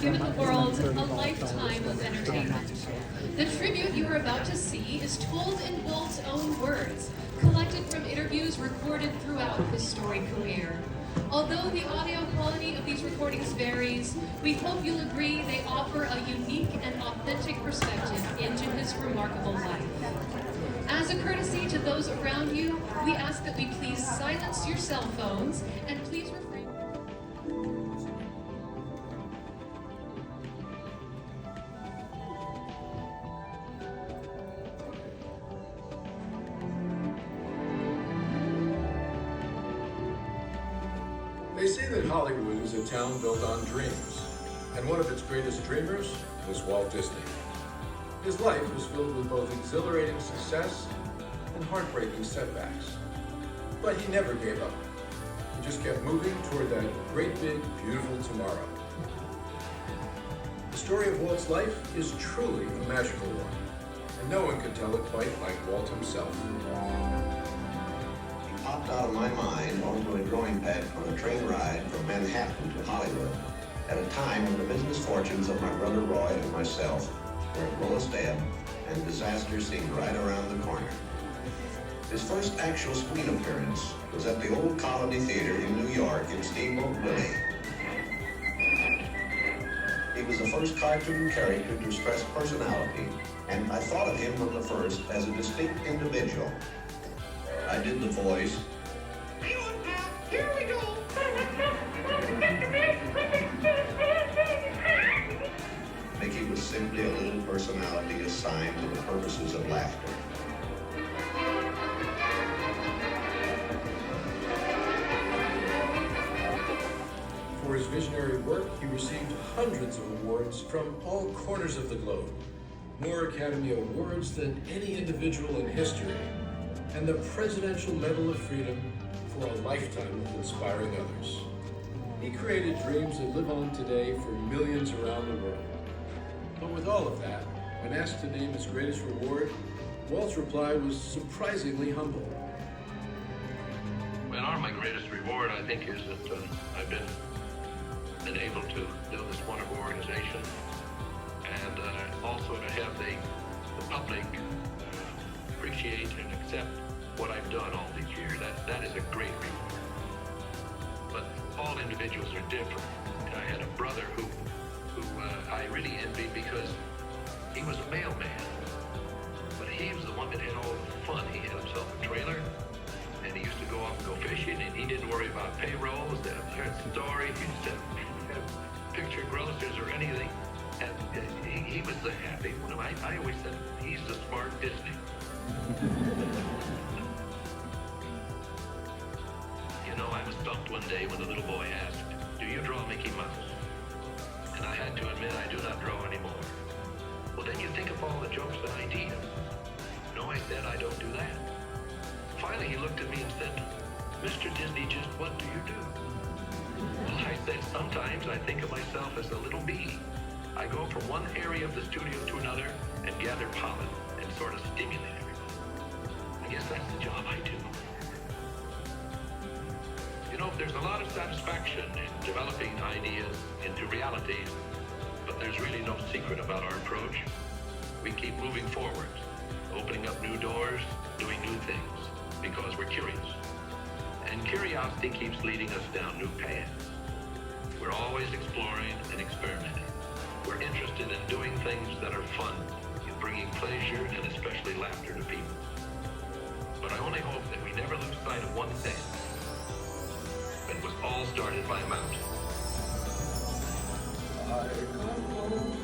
given the world a lifetime of entertainment. The tribute you are about to see is told in Walt's own words, collected from interviews recorded throughout his storied career. Although the audio quality of these recordings varies, we hope you'll agree they offer a unique and authentic perspective into his remarkable life. As a courtesy to those around you, we ask that we please silence your cell phones and please refrain. They say that Hollywood is a town built on dreams, and one of its greatest dreamers was Walt Disney. His life was filled with both exhilarating success and heartbreaking setbacks. But he never gave up. He just kept moving toward that great big, beautiful tomorrow. The story of Walt's life is truly a magical one, and no one could tell it quite like Walt himself. He popped out of my mind onto a drawing pad on a train ride from Manhattan to Hollywood at a time when the business fortunes of my brother Roy and myself were at lowest ebb and disaster seemed right around the corner. His first actual screen appearance was at the Old Colony Theater in New York in Steamboat Willie. He was the first cartoon character to stress personality, and I thought of him from the first as a distinct individual. I did the voice. Here we go! Mickey was simply a little personality assigned to the purposes of laughter. For his visionary work, he received hundreds of awards from all corners of the globe, more Academy Awards than any individual in history, and the Presidential Medal of Freedom for a lifetime of inspiring others. He created dreams that live on today for millions around the world. But with all of that, when asked to name his greatest reward, Walt's reply was surprisingly humble. Well, my greatest reward, I think, is that I've been able to build this wonderful organization, and also to have the public appreciate and accept what I've done all these years. That is a great reward. But all individuals are different. I had a brother who I really envied because he was a mailman, but he was the one that had all the fun. He had himself a trailer, and he used to go off and go fishing, and he didn't worry about payrolls, the stories, he just had picture grocers or anything. And he was the happy one. I always said he's the smart Disney. You know, I was stumped one day when the little boy asked, "Do you draw Mickey Mouse?" And I had to admit I do not draw anymore. Well, then you think of all the jokes and ideas. No, I said, I don't do that. Finally, he looked at me and said, "Mr. Disney, just what do you do?" Well, I said, sometimes I think of myself as a little bee. I go from one area of the studio to another and gather pollen and sort of stimulate everybody. I guess that's the job I do. You know, there's a lot of satisfaction in developing ideas into realities, but there's really no secret about our approach. We keep moving forward, opening up new doors, doing new things, because we're curious. And curiosity keeps leading us down new paths. We're always exploring and experimenting. We're interested in doing things that are fun, in bringing pleasure and especially laughter to people. But I only hope that we never lose sight of one thing. It was all started by a mountain. I come home.